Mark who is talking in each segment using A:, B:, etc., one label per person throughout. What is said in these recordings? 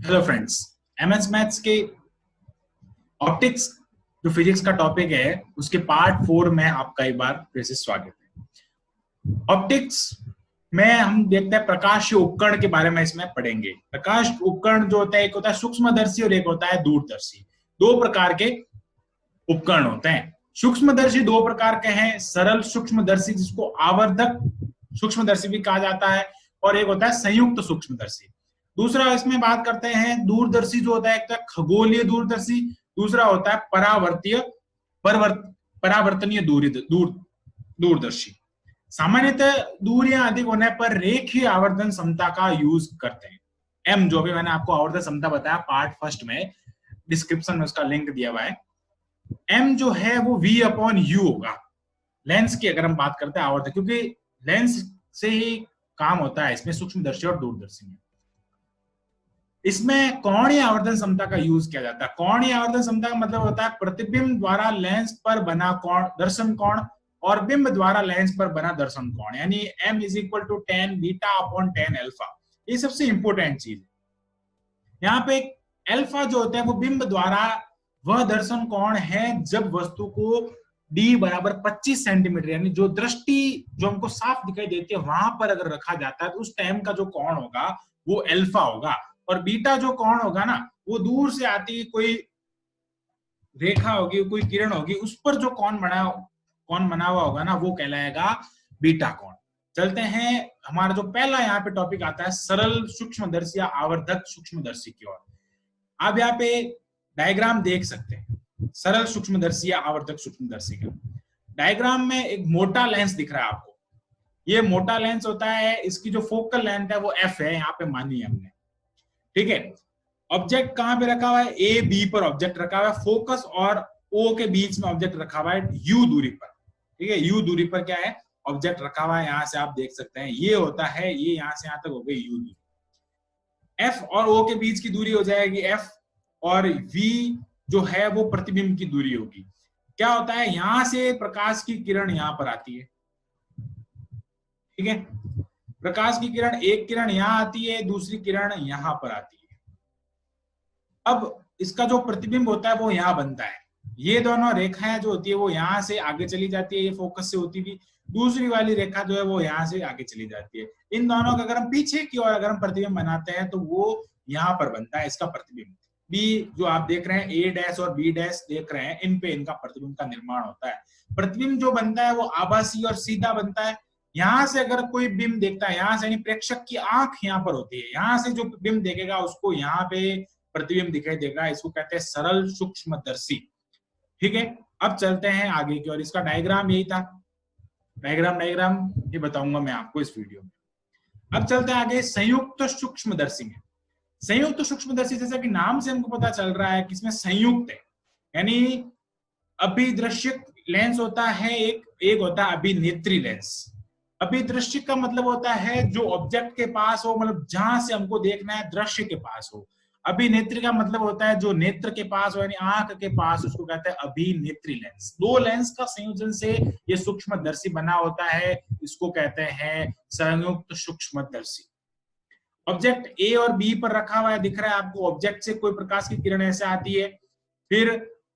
A: Hello friends, MS maths के optics जो physics का टॉपिक है उसके पार्ट 4 में आपका एक बार फिर से स्वागत है। ऑप्टिक्स में हम देखते हैं प्रकाशीय उपकरण के बारे में इसमें पढ़ेंगे। प्रकाश उपकरण जो होता है, एक होता है सूक्ष्मदर्शी और एक होता है दूरदर्शी। दो प्रकार के उपकरण होते हैं। सूक्ष्मदर्शी दो प्रकार के हैं, सरल सूक्ष्मदर्शी जिसको आवर्धक सूक्ष्मदर्शी भी कहा जाता है, और एक होता है संयुक्त सूक्ष्मदर्शी। दूसरा इसमें बात करते हैं दूरदर्शी जो होता है, एक तो खगोलीय दूरदर्शी, दूसरा होता है परावर्तनीय दूरदर्शी। सामान्यतः दूरियां अधिक होने पर रेखीय आवर्धन क्षमता का यूज करते हैं। एम जो भी मैंने आपको आवर्धन क्षमता बताया पार्ट फर्स्ट में, डिस्क्रिप्शन में उसका लिंक दिया हुआ है। एम जो है वो V अपॉन U होगा लेंस की, अगर हम बात करते हैं आवर्धन, क्योंकि लेंस से ही काम होता है इसमें सूक्ष्मदर्शी और दूरदर्शी में। इसमें कोणीय आवर्धन क्षमता का यूज किया जाता है। कोणीय आवर्धन क्षमता का मतलब होता है प्रतिबिंब द्वारा लेंस पर बना कोण, दर्शन कोण, और बिंब द्वारा लेंस पर बना दर्शन कोण, यानी m is equal to tan beta upon tan alpha. ये सबसे इंपॉर्टेंट चीज है। यहाँ पे अल्फा जो होता है वो बिंब द्वारा वह दर्शन कोण है जब वस्तु को d बराबर 25 सेंटीमीटर, यानी जो दृष्टि जो हमको साफ दिखाई देती है वहां पर अगर रखा जाता है तो उस टाइम का जो कोण होगा वो अल्फा होगा। और बीटा जो कोण होगा ना, वो दूर से आती कोई रेखा होगी, कोई किरण होगी, उस पर जो कोण बना हुआ होगा ना, वो कहलाएगा बीटा कोण। चलते हैं, हमारा जो पहला यहाँ पे टॉपिक आता है सरल सूक्ष्मदर्शी या आवर्धक सूक्ष्मदर्शी की ओर। आप यहाँ पे डायग्राम देख सकते हैं सरल सूक्ष्मदर्शी या आवर्धक सूक्ष्मदर्शी का। डायग्राम में एक मोटा लेंस दिख रहा है आपको। ये मोटा लेंस होता है, इसकी जो फोकल लेंथ है वो f है, यहाँ पे मानी है हमने, ठीक है। ऑब्जेक्ट कहां पे रखा हुआ है? ए बी पर ऑब्जेक्ट रखा हुआ है। फोकस और ओ के बीच में ऑब्जेक्ट रखा हुआ है यू दूरी पर, ठीक है। यू दूरी पर क्या है? ऑब्जेक्ट रखा हुआ है। यहां से आप देख सकते हैं ये होता है, ये यहां से यहां तक हो गई यू दूरी। एफ और ओ के बीच की दूरी हो जाएगी एफ, और वी जो है वो प्रतिबिंब की दूरी होगी। क्या होता है, यहां से प्रकाश की किरण यहां पर आती है, ठीक है। प्रकाश की किरण, एक किरण यहां आती है, दूसरी किरण यहां पर आती है। अब इसका जो प्रतिबिंब होता है वो यहां बनता है। ये दोनों रेखाएं जो होती है वो यहां से आगे चली जाती है, ये फोकस से होती हुई। दूसरी वाली रेखा जो है वो यहां से आगे चली जाती है। इन दोनों का अगर हम पीछे की ओर अगर हम प्रतिबिंब बनाते हैं तो वो यहां पर बनता है इसका प्रतिबिंब। बी जो आप देख रहे हैं, ए डैश और बी डैश देख रहे हैं, इन पे इनका प्रतिबिंब का निर्माण होता है। प्रतिबिंब जो बनता है वो आभासी और सीधा बनता है। यहां से अगर कोई बिंब देखता है, यहां से यानी प्रेक्षक की आंख यहां पर होती है, यहां से जो बिंब देखेगा उसको यहाँ पे प्रतिबिंब दिखाई देगा। इसको कहते हैं सरल सूक्ष्मदर्शी, ठीक है। अब चलते हैं आगे की ओर। इसका डायग्राम यही था। डायग्राम ये बताऊंगा मैं आपको इस वीडियो में। अब चलते हैं आगे संयुक्त सूक्ष्मदर्शी में। संयुक्त सूक्ष्मदर्शी जैसा कि नाम से हमको पता चल रहा है कि इसमें संयुक्त है, यानी अभिदृश्यक लेंस होता है, एक होता है अभिनेत्री लेंस। अभिदृश्य का मतलब होता है जो ऑब्जेक्ट के पास हो, मतलब जहां से हमको देखना है दृश्य के पास हो। अभिनेत्री का मतलब होता है जो नेत्र के पास हो, यानी आंख के पास, उसको कहते हैं अभिनेत्री लेंस। दो लेंस का संयोजन से ये सूक्ष्मदर्शी बना होता है, इसको कहते हैं संयुक्त सूक्ष्मदर्शी। ऑब्जेक्ट ए और बी पर रखा हुआ है, दिख रहा है आपको। ऑब्जेक्ट से कोई प्रकाश की किरण ऐसे आती है, फिर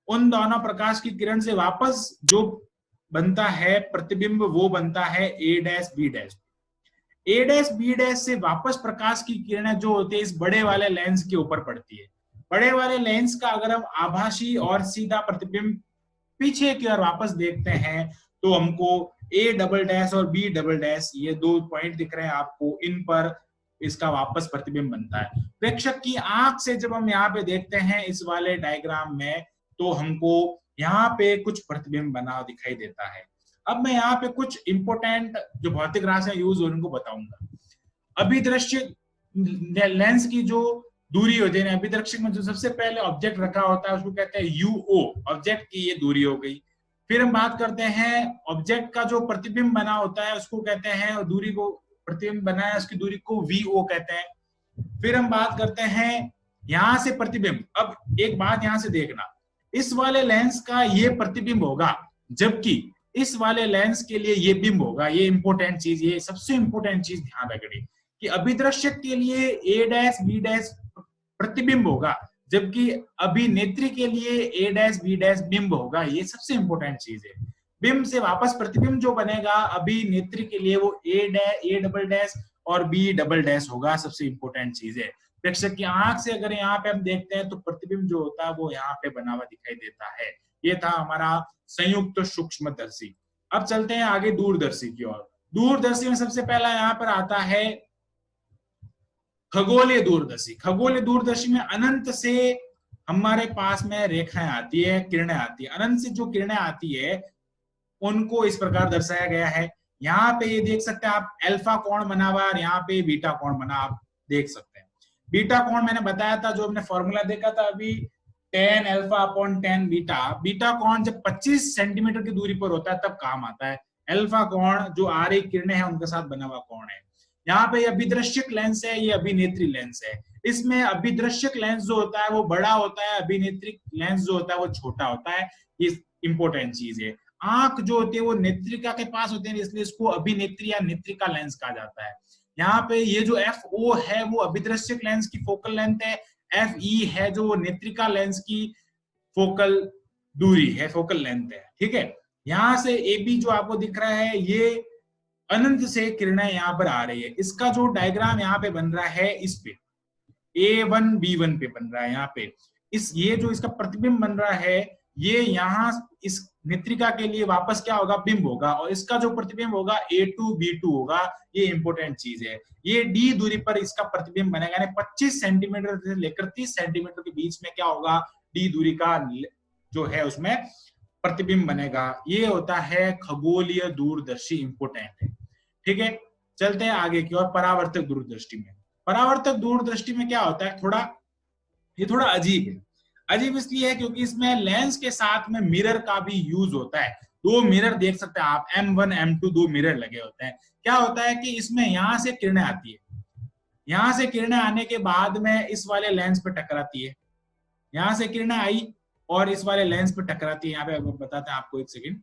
A: उन दोनों प्रकाश की किरण से वापस जो बनता है प्रतिबिंब वो बनता है ए डैश बी डैश। ए डैश बी डैश से वापस प्रकाश की किरणें जो होती है इस बड़े वाले लेंस के ऊपर पड़ती है। बड़े वाले लेंस का अगर हम आभासी और सीधा प्रतिबिंब पीछे की ओर वापस देखते हैं तो हमको ए डबल डैश और बी डबल डैश, ये दो पॉइंट दिख रहे हैं आपको, इन पर इसका वापस प्रतिबिंब बनता है। प्रेक्षक की आंख से जब हम यहाँ पे देखते हैं इस वाले डायग्राम में, तो हमको यहाँ पे कुछ प्रतिबिंब बना दिखाई देता है। अब मैं यहाँ पे कुछ इंपोर्टेंट जो भौतिक राशियां यूज हो उनको बताऊंगा। अभिदृश्य लेंस की जो दूरी होती है, अभिदृश्य में जो सबसे पहले ऑब्जेक्ट रखा होता है उसको कहते हैं यूओ, ऑब्जेक्ट की ये दूरी हो गई। फिर हम बात करते हैं ऑब्जेक्ट का जो प्रतिबिंब बना होता है उसको कहते हैं, और दूरी को प्रतिबिंब बना है उसकी दूरी को वीओ कहते हैं। फिर हम बात करते हैं यहां से प्रतिबिंब। अब एक बात यहां से देखना, इस वाले लेंस का ये प्रतिबिंब होगा, जबकि इस वाले लेंस के लिए ये बिंब होगा। ये इंपॉर्टेंट चीज, ये सबसे इंपॉर्टेंट चीज ध्यान रखनी कि अभिदृश्य के लिए ए डैश बी डैश प्रतिबिंब होगा, जबकि अभिनेत्री के लिए ए डैश बी डैश बिंब होगा। ये सबसे इंपॉर्टेंट चीज है। बिंब से वापस प्रतिबिंब जो बनेगा अभिनेत्री के लिए वो ए डबल डैश और बी डबल डैश होगा। सबसे इंपॉर्टेंट चीज है। प्रेक्षक की आंख से अगर यहाँ पे हम देखते हैं तो प्रतिबिंब जो होता है वो यहाँ पे बना हुआ दिखाई देता है। ये था हमारा संयुक्त सूक्ष्मदर्शी। अब चलते हैं आगे दूरदर्शी की ओर। दूरदर्शी में सबसे पहला यहाँ पर आता है खगोलीय दूरदर्शी। खगोलीय दूरदर्शी में अनंत से हमारे पास में रेखाएं आती है, किरणें आती है। अनंत से जो किरणें आती है उनको इस प्रकार दर्शाया गया है। यहाँ पे ये देख सकते हैं आप, अल्फा कोण बना हुआ और यहाँ पे बीटा कोण बना, आप देख सकते हैं। बीटा कोण मैंने बताया था, जो हमने फॉर्मूला देखा था अभी, tan alpha upon tan beta. Beta कोण जब 25 सेंटीमीटर की दूरी पर होता है तब काम आता है। अल्फा कोण जो आ रही किरणें हैं उनके साथ बना हुआ कोण है। यहाँ पे अभिदृश्यक लेंस है, ये अभिनेत्री लेंस है। इसमें अभिदृश्यक लेंस जो होता है वो बड़ा होता है, अभिनेत्री लेंस जो होता है वो छोटा होता है। ये इंपॉर्टेंट चीज है। आंख जो होती है वो नेत्रिका के पास होते हैं, इसलिए इसको अभिनेत्री या नेत्रिका लेंस कहा जाता है। यहाँ पे ये जो एफ ओ है वो अभिदृश्यक लेंस की फोकल लेंथ है, एफ ई है जो नेत्रिका लेंस की फोकल दूरी है, फोकल लेंथ है। ठीक है, यहाँ से ए बी जो आपको दिख रहा है ये अनंत से किरणें यहाँ पर आ रही है। इसका जो डायग्राम यहाँ पे बन रहा है इस पे A1 B1 पे बन रहा है। यहाँ पे ये जो इसका प्रतिबिंब बन रहा है ये यहाँ इस नेत्रिका के लिए वापस क्या होगा, बिंब होगा, और इसका जो प्रतिबिंब होगा A2 B2 होगा। ये इंपॉर्टेंट चीज है। ये D दूरी पर इसका प्रतिबिंब बनेगा, यानी 25 सेंटीमीटर से लेकर 30 सेंटीमीटर के बीच में क्या होगा, D दूरी का जो है उसमें प्रतिबिंब बनेगा। ये होता है खगोलीय दूरदर्शी, इंपॉर्टेंट है। ठीक है, चलते हैं आगे की ओर परावर्तक दूरदृष्टि में। परावर्तक दूरदृष्टि में क्या होता है, ये थोड़ा अजीब है। अजीब इसलिए है क्योंकि इसमें लेंस के साथ में मिरर का भी यूज होता है। दो मिरर देख सकते हैं आप, M1 M2 दो मिरर लगे होते हैं। क्या होता है कि इसमें यहां से किरणें आती है, यहां से किरणें आने के बाद में इस वाले लेंस पे टकराती है। यहां से किरणें आई और इस वाले लेंस पे टकराती है। यहाँ पे बताते हैं आपको, एक सेकंड,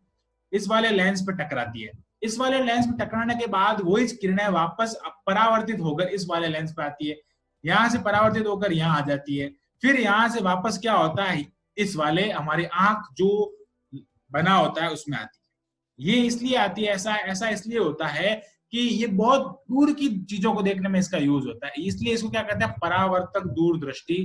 A: इस वाले लेंस पे टकराती है। इस वाले लेंस पे टकराने के बाद वही किरणें वापस परावर्तित होकर इस वाले लेंस पे आती है, यहां से परावर्तित होकर यहाँ आ जाती है, फिर यहां से वापस क्या होता है, इस वाले हमारी आंख जो बना होता है उसमें आती है। ये इसलिए आती है, ऐसा इसलिए होता है कि ये बहुत दूर की चीजों को देखने में इसका यूज होता है, इसलिए इसको क्या कहते हैं, परावर्तक दूरदृष्टि,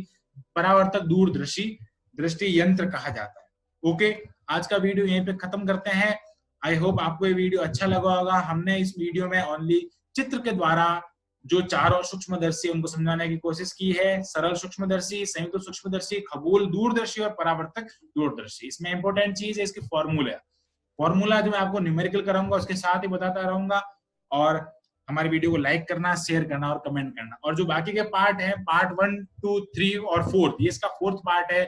A: परावर्तक दूरदर्शी दृष्टि यंत्र कहा जाता है। ओके, आज का वीडियो यहीं पे खत्म करते हैं। आई होप आपको ये वीडियो अच्छा लगा होगा। हमने इस वीडियो में ओनली चित्र के द्वारा जो चारों सूक्ष्मदर्शी उनको समझाने की कोशिश की है। सरल सूक्ष्मदर्शी, संयुक्त सूक्ष्मदर्शी, खगोल दूरदर्शी और परावर्तक दूरदर्शी। इसमें इंपॉर्टेंट चीज है इसकी फॉर्मूला जो मैं आपको न्यूमेरिकल कराऊंगा उसके साथ ही बताता रहूंगा। और हमारे वीडियो को लाइक करना, शेयर करना और कमेंट करना। और जो बाकी के पार्ट हैं, पार्ट 1, 2, 3 और 4, ये इसका 4th पार्ट है।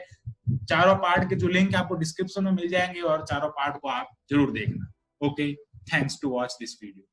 A: चारों पार्ट के जो लिंक आपको डिस्क्रिप्शन में मिल जाएंगे और चारों पार्ट को आप जरूर देखना। Okay, thanks to watch this video.